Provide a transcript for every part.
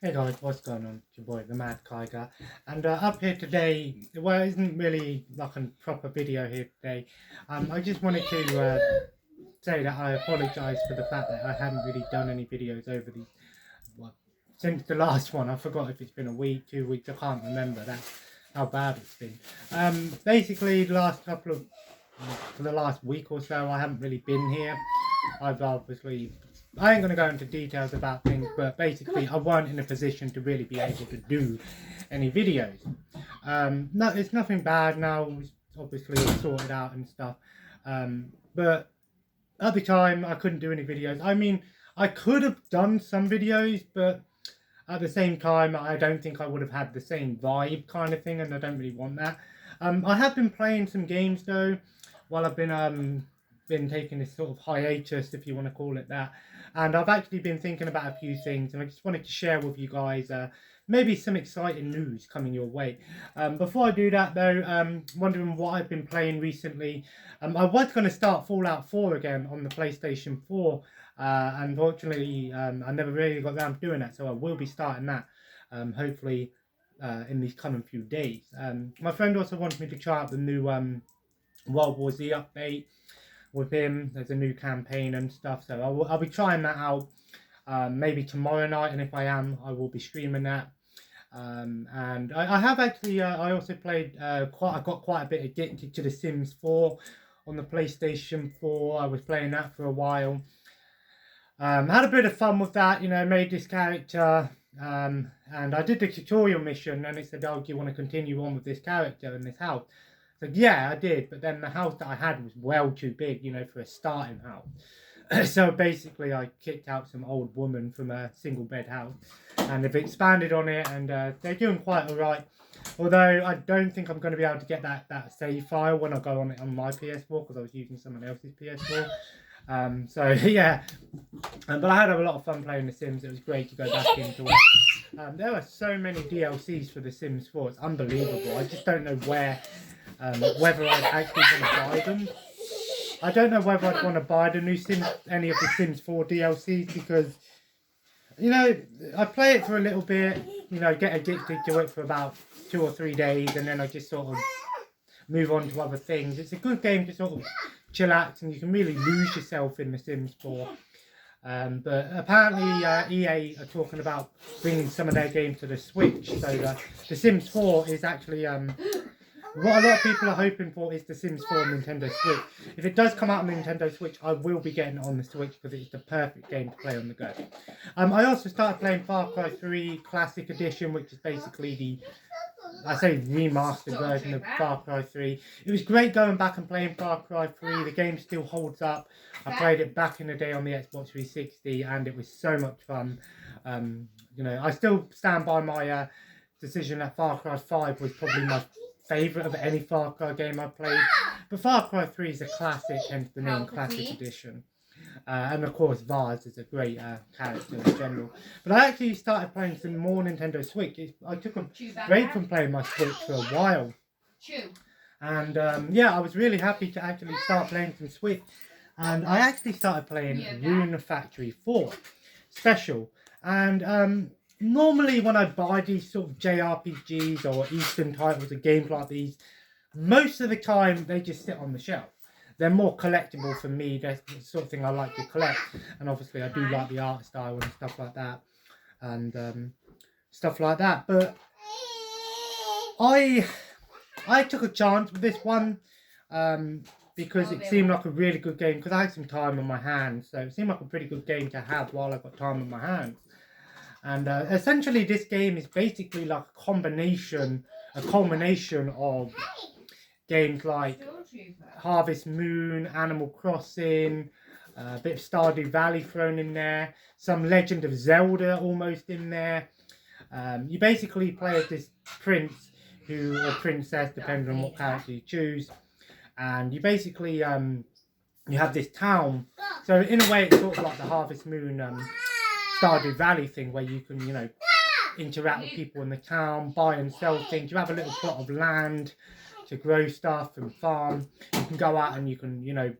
Hey guys, what's going on? It's your boy, the Mad Tiger, and up here today. Well, it isn't really like a proper video here today. I just wanted to say that I apologise for the fact that I haven't really done any videos over these. Well, since the last one. I forgot if it's been a week, 2 weeks. I can't remember. That's how bad it's been. Basically, for the last week or so, I haven't really been here. I ain't going to go into details about things, but basically I weren't in a position to really be able to do any videos. No, it's nothing bad now, obviously it's sorted out and stuff. But at the time I couldn't do any videos. I mean, I could have done some videos, but at the same time I don't think I would have had the same vibe kind of thing, and I don't really want that. I have been playing some games though, while I've been taking this sort of hiatus, if you want to call it that. And I've actually been thinking about a few things, and I just wanted to share with you guys maybe some exciting news coming your way. Before I do that though, wondering what I've been playing recently. I was going to start Fallout 4 again on the PlayStation 4. Unfortunately, I never really got around to doing that, so I will be starting that hopefully in these coming few days. My friend also wanted me to try out the new World War Z update with him. There's a new campaign and stuff, so I'll be trying that out maybe tomorrow night, and if I am, I will be streaming that. And I have actually I also played I got quite a bit addicted to The Sims 4 on the PlayStation 4. I was playing that for a while. Had a bit of fun with that, you know, made this character, and I did the tutorial mission, and it said, oh, do you want to continue on with this character in this house? So yeah, I did, but then the house that I had was well too big, you know, for a starting house. So basically I kicked out some old woman from a single bed house, and they've expanded on it, and they're doing quite alright. Although I don't think I'm going to be able to get that save file when I go on it on my PS4, because I was using someone else's PS4. So yeah, but I had a lot of fun playing The Sims. It was great to go back into it. There are so many DLCs for The Sims 4. It's unbelievable. I just don't know whether I'd actually want to buy them. I don't know whether I'd want to buy any of the Sims 4 DLCs, because, you know, I play it for a little bit, you know, get addicted to it for about 2 or 3 days, and then I just sort of move on to other things. It's a good game to sort of chillax, and you can really lose yourself in The Sims 4. But apparently EA are talking about bringing some of their games to the Switch. So The Sims 4 is actually what a lot of people are hoping for is The Sims 4 on Nintendo Switch. If it does come out on Nintendo Switch, I will be getting it on the Switch, because it's the perfect game to play on the go. I also started playing Far Cry 3 Classic Edition, which is basically the, I say, remastered version of Far Cry 3. It was great going back and playing Far Cry 3. The game still holds up. I played it back in the day on the Xbox 360, and it was so much fun. You know, I still stand by my decision that Far Cry 5 was probably my favourite of any Far Cry game I played. But Far Cry 3 is a classic, hence the name Classic Edition. And of course Vaz is a great character in general. But I actually started playing some more Nintendo Switch. I took a break from playing my Switch for a while. And yeah, I was really happy to actually start playing some Switch. And I actually started playing Rune Factory 4 Special. And normally when I buy these sort of JRPGs or Eastern titles or games like these, most of the time they just sit on the shelf. They're more collectible for me. That's the sort of thing I like to collect. And obviously I do like the art style and stuff like that. And stuff like that. But I took a chance with this one. Because it seemed like a really good game. Because I had some time on my hands. So it seemed like a pretty good game to have while I got time on my hands. And essentially this game is basically like a culmination of games like Harvest Moon, Animal Crossing, a bit of Stardew Valley thrown in there, some Legend of Zelda almost in there. You basically play as this prince or princess, depending on what character you choose. And you basically, you have this town. So in a way it's sort of like the Harvest Moon Stardew Valley thing, where you can, you know, interact with people in the town, buy and sell things. You have a little plot of land to grow stuff and farm. You can go out and you can, you know,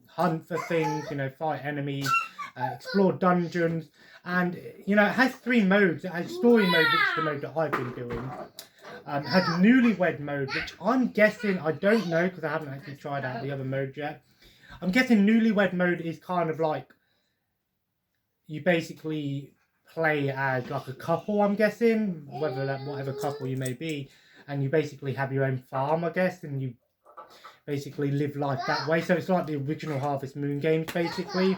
hunt for things, you know, fight enemies. explore dungeons, and you know, it has 3 modes. It has story mode, which is the mode that I've been doing. It has newlywed mode, which I'm guessing, I don't know because I haven't actually tried out the other mode yet. I'm guessing newlywed mode is kind of like you basically play as like a couple, I'm guessing, whatever couple you may be, and you basically have your own farm, I guess, and you basically live life that way. So it's like the original Harvest Moon games, basically.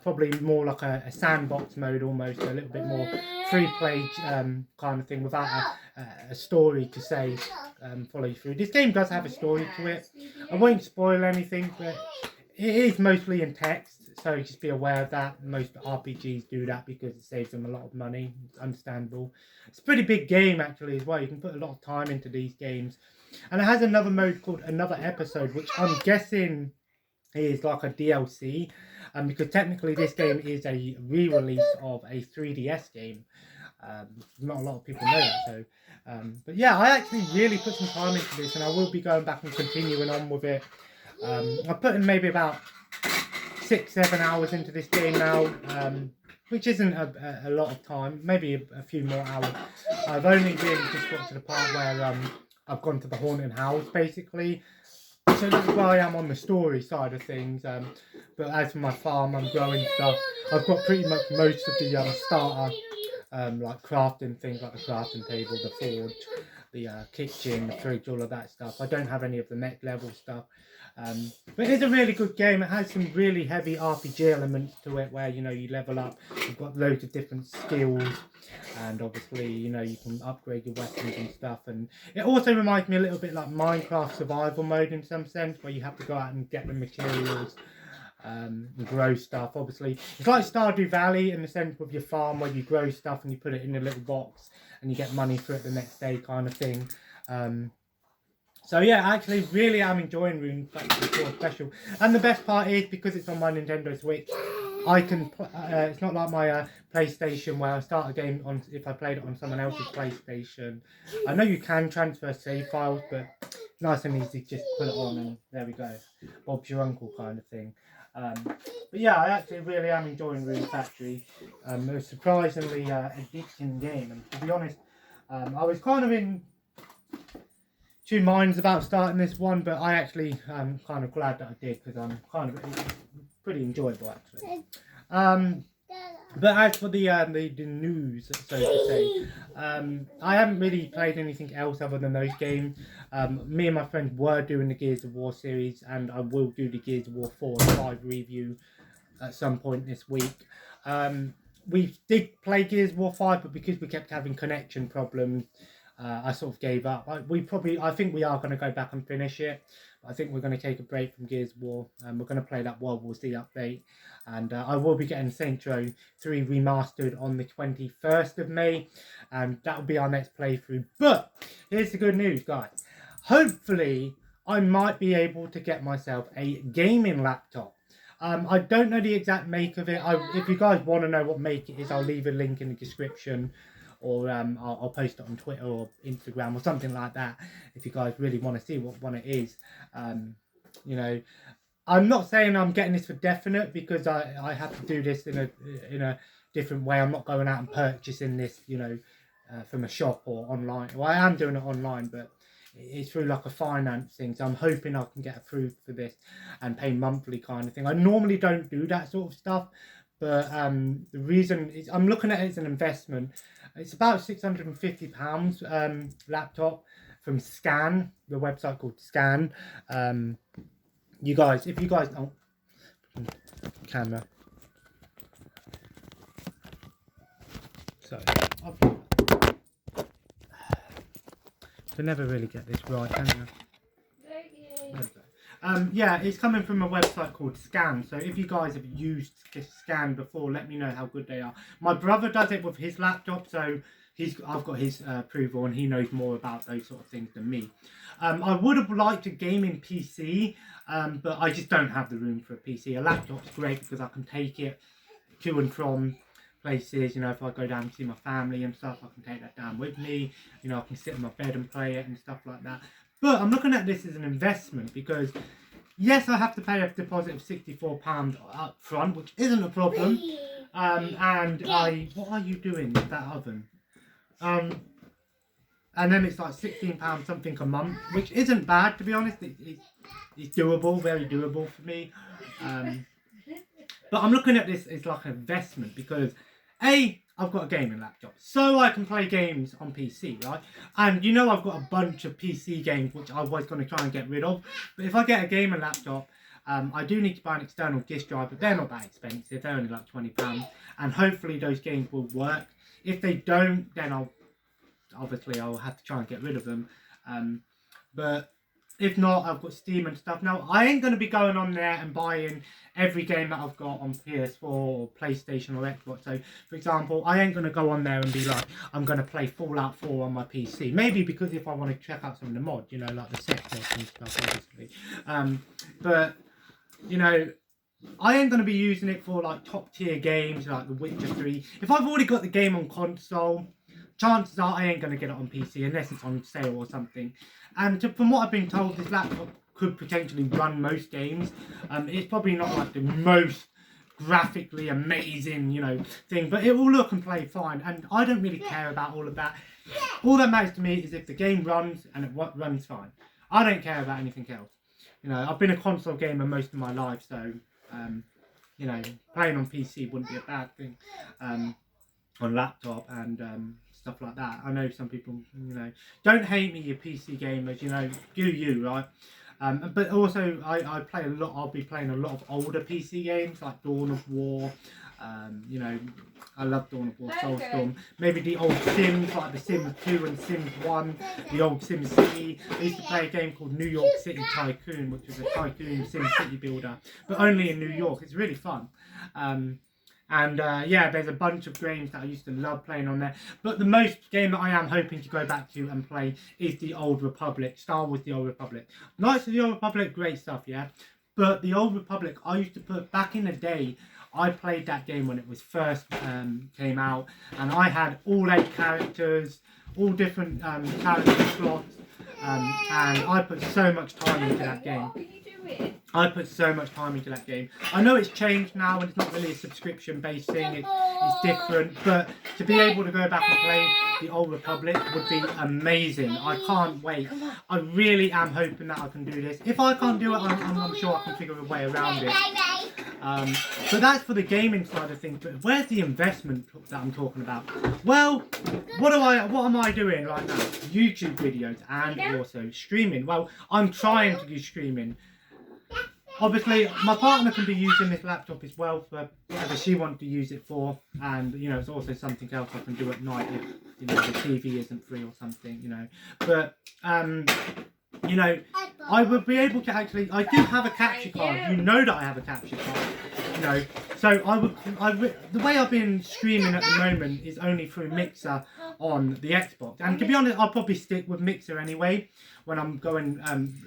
Probably more like a sandbox mode, almost a little bit more free play kind of thing, without a story to say follow you through. This game does have a story to it. I won't spoil anything, but it is mostly in text, so just be aware of that. Most RPGs do that because it saves them a lot of money. It's understandable. It's a pretty big game actually as well. You can put a lot of time into these games. And it has another mode called Another Episode, which I'm guessing is like a DLC. Because technically this game is a re-release of a 3DS game. Not a lot of people know that. So, but yeah, I actually really put some time into this, and I will be going back and continuing on with it. I put in maybe about 6-7 hours into this game now, which isn't a lot of time, maybe a few more hours. I've only really just got to the part where I've gone to the haunted house, basically. So that's where I am on the story side of things. But as for my farm, I'm growing stuff. I've got pretty much most of the starter, like crafting things, like the crafting table, the forge, the kitchen, the fridge, all of that stuff. I don't have any of the next level stuff. But it's a really good game. It has some really heavy RPG elements to it, where you know you level up. You've got loads of different skills, and obviously you know you can upgrade your weapons and stuff. And it also reminds me a little bit like Minecraft survival mode in some sense, where you have to go out and get the materials. And grow stuff. Obviously it's like Stardew Valley in the sense with your farm, where you grow stuff and you put it in a little box and you get money for it the next day, kind of thing. So yeah, I actually really am enjoying Rune Factory 4 Special, and the best part is because it's on my Nintendo Switch, I can it's not like my PlayStation where I start a game on, if I played it on someone else's PlayStation. I know you can transfer save files, but it's nice and easy, just put it on and there we go, Bob's your uncle kind of thing. But yeah, I actually really am enjoying Rune Factory. It was a surprisingly addicting game, and to be honest, I was kind of in 2 minds about starting this one, but I actually am kind of glad that I did, because I'm kind of pretty enjoyable actually. But as for the news, so to say, I haven't really played anything else other than those games. Me and my friend were doing the Gears of War series, and I will do the Gears of War 4 and 5 review at some point this week. We did play Gears of War 5, but because we kept having connection problems, I sort of gave up. I think we are going to go back and finish it. I think we're going to take a break from Gears of War, and we're going to play that World War Z update. And I will be getting Saints Row 3 remastered on the 21st of May, and that will be our next playthrough. But here's the good news, guys. Hopefully, I might be able to get myself a gaming laptop. I don't know the exact make of it. If you guys want to know what make it is, I'll leave a link in the description. Or I'll post it on Twitter or Instagram or something like that, if you guys really want to see what one it is. You know, I'm not saying I'm getting this for definite, because I have to do this in a different way. I'm not going out and purchasing this, you know, from a shop or online. Well, I am doing it online, but it's through like a finance thing. So I'm hoping I can get approved for this and pay monthly kind of thing. I normally don't do that sort of stuff, but the reason is I'm looking at it as an investment. It's about £650 laptop from Scan, the website called Scan. You guys, if you guys, oh, camera. So, can never really get this right, can you? Yeah, it's coming from a website called Scan. So if you guys have used Scan before, let me know how good they are. My brother does it with his laptop, so I've got his approval, and he knows more about those sort of things than me. I would have liked a gaming PC, but I just don't have the room for a PC. A laptop's great because I can take it to and from places. You know, if I go down and see my family and stuff, I can take that down with me. You know, I can sit in my bed and play it and stuff like that. But I'm looking at this as an investment, because Yes, I have to pay a deposit of £64 up front, which isn't a problem. What are you doing with that oven? And then it's like £16 something a month, which isn't bad, to be honest. It's doable, very doable for me. But I'm looking at this as like an investment because I've got a gaming laptop, so I can play games on PC, right? And you know I've got a bunch of PC games which I was going to try and get rid of. But if I get a gaming laptop, I do need to buy an external disk drive, but they're not that expensive. They're only like £20, and hopefully those games will work. If they don't, then I'll have to try and get rid of them. But if not, I've got Steam and stuff. Now, I ain't going to be going on there and buying every game that I've got on PS4 or PlayStation or Xbox. So, for example, I ain't going to go on there and be like, I'm going to play Fallout 4 on my PC. Maybe because if I want to check out some of the mods, you know, like the set mods and stuff, obviously. But, you know, I ain't going to be using it for, like, top-tier games like The Witcher 3. If I've already got the game on console, chances are I ain't going to get it on PC unless it's on sale or something. And from what I've been told, this laptop could potentially run most games. It's probably not like the most graphically amazing, you know, thing, but it will look and play fine. And I don't really care about all of that. All that matters to me is if the game runs and it runs fine. I don't care about anything else. You know, I've been a console gamer most of my life, so, you know, playing on PC wouldn't be a bad thing. On laptop and stuff like that. I know some people, you know, don't hate me, you PC gamers, you know, do you, right? But also, I play a lot, I'll be playing a lot of older PC games, like Dawn of War, you know, I love Dawn of War, Soulstorm, maybe the old Sims, like the Sims 2 and Sims 1, the old Sim City. I used to play a game called New York City Tycoon, which was a tycoon Sim City builder, but only in New York. It's really fun. Yeah, there's a bunch of games that I used to love playing on there. But the most game that I am hoping to go back to and play is the Old Republic. Star Wars The Old Republic. Knights of the Old Republic, great stuff, yeah? But the Old Republic, I used to put, back in the day, I played that game when it was first came out. And I had all 8 characters, all different character slots. And I put so much time into that game. I put so much time into that game. I know it's changed now and it's not really a subscription-based thing. It's different. But to be able to go back and play the Old Republic would be amazing. I can't wait. I really am hoping that I can do this. If I can't do it, I'm sure I can figure a way around it. So that's for the gaming side of things. But where's the investment that I'm talking about? Well, what am I doing right now? YouTube videos and also streaming. Well, I'm trying to do streaming. Obviously, my partner can be using this laptop as well for whatever she wants to use it for, and you know, it's also something else I can do at night if you know the TV isn't free or something, you know. But you know, I would be able to actually. I do have a capture card. You know that I have a capture card. You know, so the way I've been streaming at the moment is only through Mixer on the Xbox. And to be honest, I'll probably stick with Mixer anyway. When I'm going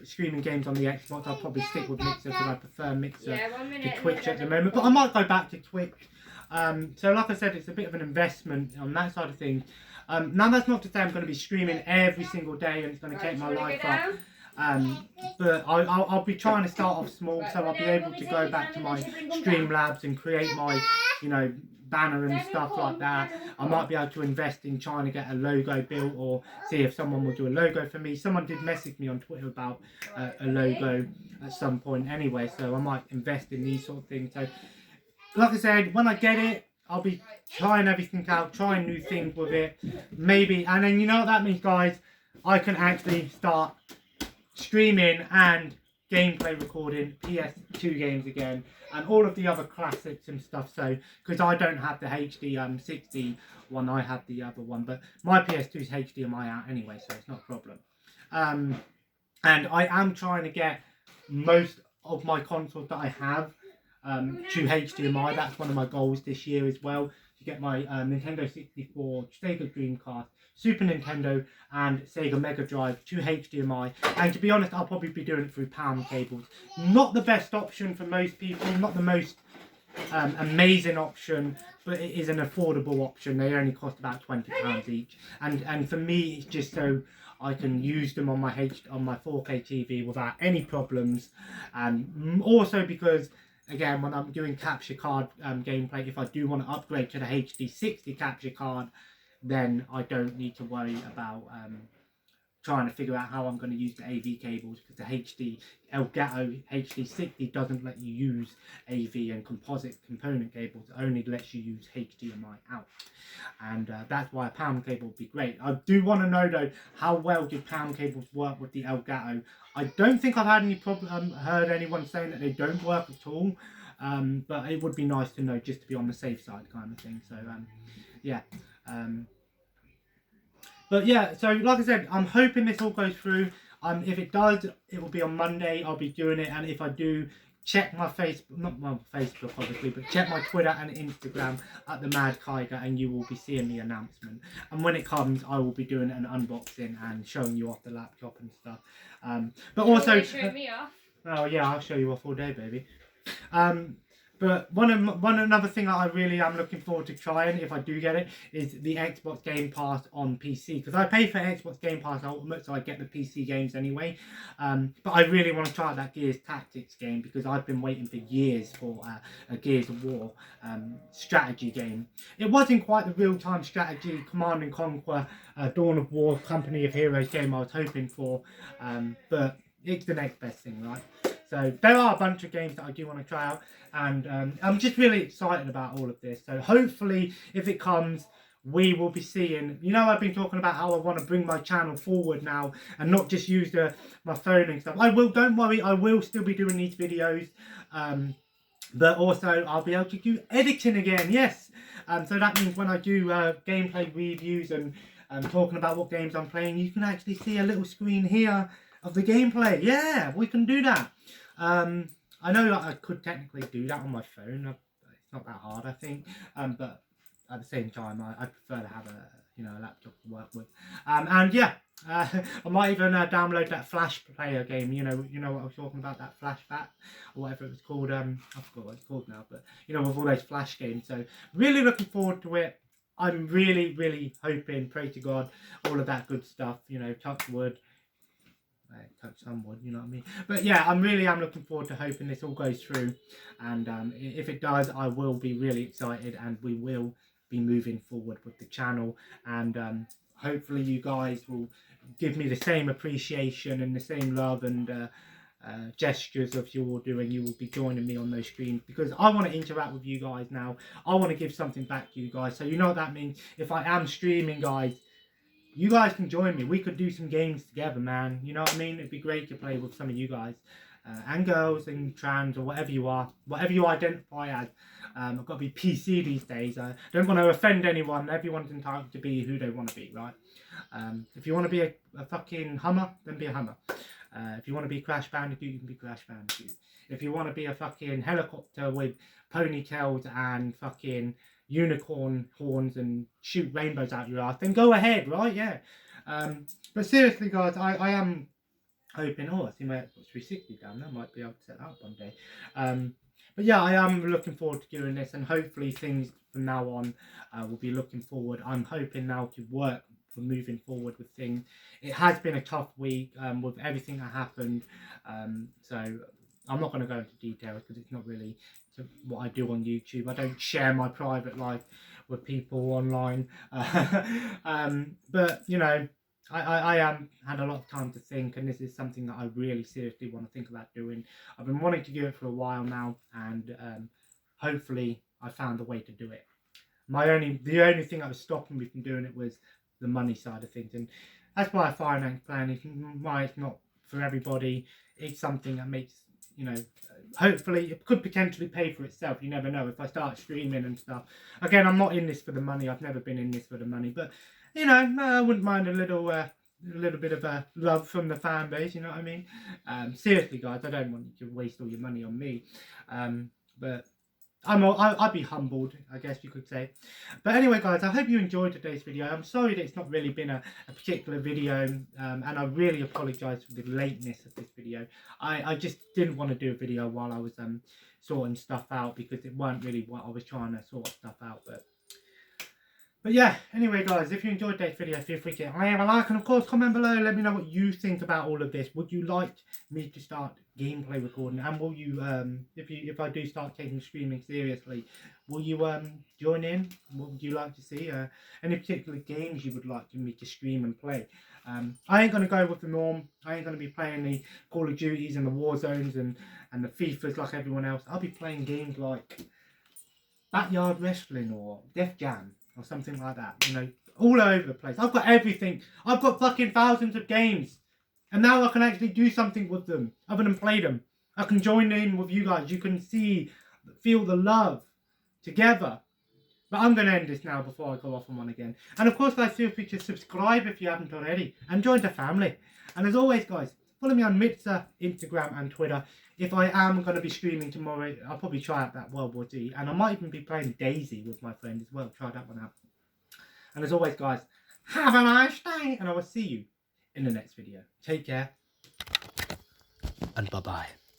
streaming games on the Xbox, I'll probably stick with Mixer because I prefer Mixer to Twitch at the moment. But I might go back to Twitch. So like I said, it's a bit of an investment on that side of things. Now that's not to say I'm going to be streaming every single day and it's going to take my life up. But I'll be trying to start off small, so I'll be able to go back to my Streamlabs and create my, you know, banner and stuff like that. I might be able to invest in trying to get a logo built or see if someone will do a logo for me. Someone did message me on Twitter about a logo at some point anyway, so I might invest in these sort of things. So like I said, when I get it, I'll be trying everything out, trying new things with it, maybe, and then you know what that means, guys, I can actually start streaming and gameplay recording PS2 games again and all of the other classics and stuff. So because I don't have the HD 60 one, I have the other one, but my PS2's HDMI out anyway, so it's not a problem. And I am trying to get most of my consoles that I have to HDMI. That's one of my goals this year as well, to get my Nintendo 64, Sega Dreamcast, Super Nintendo and Sega Mega Drive to HDMI. And to be honest, I'll probably be doing it through PAL cables. Not the best option for most people, not the most amazing option, but it is an affordable option. They only cost about £20 each. And for me, it's just so I can use them on my 4K TV without any problems. And also because, again, when I'm doing capture card gameplay, if I do want to upgrade to the HD60 capture card, then I don't need to worry about trying to figure out how I'm going to use the AV cables, because the Elgato HD60 doesn't let you use AV and composite component cables. It only lets you use HDMI out, and that's why a pound cable would be great. I do want to know though, how well do pound cables work with the Elgato? I don't think I've had any problem. Heard anyone saying that they don't work at all, but it would be nice to know, just to be on the safe side, kind of thing. So yeah. But yeah, so like I said, I'm hoping this all goes through. If it does, it will be on Monday. I'll be doing it, and if I do, check my Facebook, not my Facebook obviously, but check my Twitter and Instagram at the Mad Kiger, and you will be seeing the announcement. And when it comes, I will be doing an unboxing and showing you off the laptop and stuff. But you also show me off. Oh yeah, I'll show you off all day, baby. But another thing I really am looking forward to trying, if I do get it, is the Xbox Game Pass on PC. Because I pay for Xbox Game Pass Ultimate, so I get the PC games anyway. But I really want to try that Gears Tactics game, because I've been waiting for years for a Gears of War strategy game. It wasn't quite the real-time strategy, Command and Conquer, Dawn of War, Company of Heroes game I was hoping for. But it's the next best thing, right? So there are a bunch of games that I do want to try out, and I'm just really excited about all of this. So hopefully, if it comes, we will be seeing, you know, I've been talking about how I want to bring my channel forward now and not just use my phone and stuff. I will, don't worry, I will still be doing these videos, but also I'll be able to do editing again, yes. So that means when I do gameplay reviews and talking about what games I'm playing, you can actually see a little screen here of the gameplay. Yeah, we can do that. I know that I could technically do that on my phone. It's not that hard, I think. But at the same time, I prefer to have a laptop to work with. And yeah, I might even download that Flash Player game. You know what I was talking about, that Flashback or whatever it was called. I forgot what it's called now, but with all those Flash games. So really looking forward to it. I'm really, really hoping, pray to God, all of that good stuff. Touch wood. Touch some wood, you know what I mean? But yeah, I really am looking forward to hoping this all goes through, and if it does, I will be really excited, and we will be moving forward with the channel, and hopefully you guys will give me the same appreciation and the same love and gestures of you all doing. You will be joining me on those streams, because I want to interact with you guys now. I want to give something back to you guys. So you know what that means. If I am streaming, guys, you guys can join me. We could do some games together, man. You know what I mean? It'd be great to play with some of you guys. And girls and trans or whatever you are. Whatever you identify as. I've got to be PC these days. I don't want to offend anyone. Everyone's entitled to be who they want to be, right? If you want to be a fucking Hummer, then be a Hummer. If you want to be Crash Bandicoot, you can be Crash Bandicoot. If you want to be a fucking helicopter with ponytails and fucking unicorn horns and shoot rainbows out your ass, then go ahead, right? Yeah. But seriously, guys, I am hoping. I see my Xbox 360 down there. I might be able to set that up one day. But yeah, I am looking forward to doing this, and hopefully things from now on will be looking forward. I'm hoping now to work for moving forward with things. It has been a tough week with everything that happened. So I'm not going to go into details, because it's not really what I do on YouTube. I don't share my private life with people online. But I had a lot of time to think, and this is something that I really seriously want to think about doing. I've been wanting to do it for a while now, and hopefully I found a way to do it. The only thing that was stopping me from doing it was the money side of things, and that's why a finance plan is why it's not for everybody. It's something that makes, hopefully it could potentially pay for itself. You never know. If I start streaming and stuff, again, I'm not in this for the money. I've never been in this for the money, but I wouldn't mind a little bit of love from the fan base. You know what I mean? Seriously, guys, I don't want you to waste all your money on me. But I'd be humbled, I guess you could say. But anyway, guys, I hope you enjoyed today's video. I'm sorry that it's not really been a particular video, and I really apologise for the lateness of this video. I just didn't want to do a video while I was sorting stuff out, because it weren't really what I was trying to sort stuff out. But But yeah, anyway guys, if you enjoyed this video, feel free to leave a like, and of course comment below, let me know what you think about all of this. Would you like me to start gameplay recording, and will you, if I do start taking streaming seriously, will you join in? What would you like to see? Any particular games you would like me to stream and play? I ain't going to go with the norm. I ain't going to be playing the Call of Duties and the Warzones and the FIFAs like everyone else. I'll be playing games like Backyard Wrestling or Def Jam or something like that. You know, all over the place. I've got everything. I've got fucking thousands of games. And now I can actually do something with them other than play them. I can join in with you guys. You can see, feel the love together. But I'm going to end this now before I go off on one again. And of course, guys, feel free to subscribe if you haven't already. And join the family. And as always, guys, follow me on Mitza, Instagram and Twitter. If I am going to be streaming tomorrow, I'll probably try out that World War Z. And I might even be playing Daisy with my friend as well. Try that one out. And as always, guys, have a nice day. And I will see you in the next video. Take care. And bye-bye.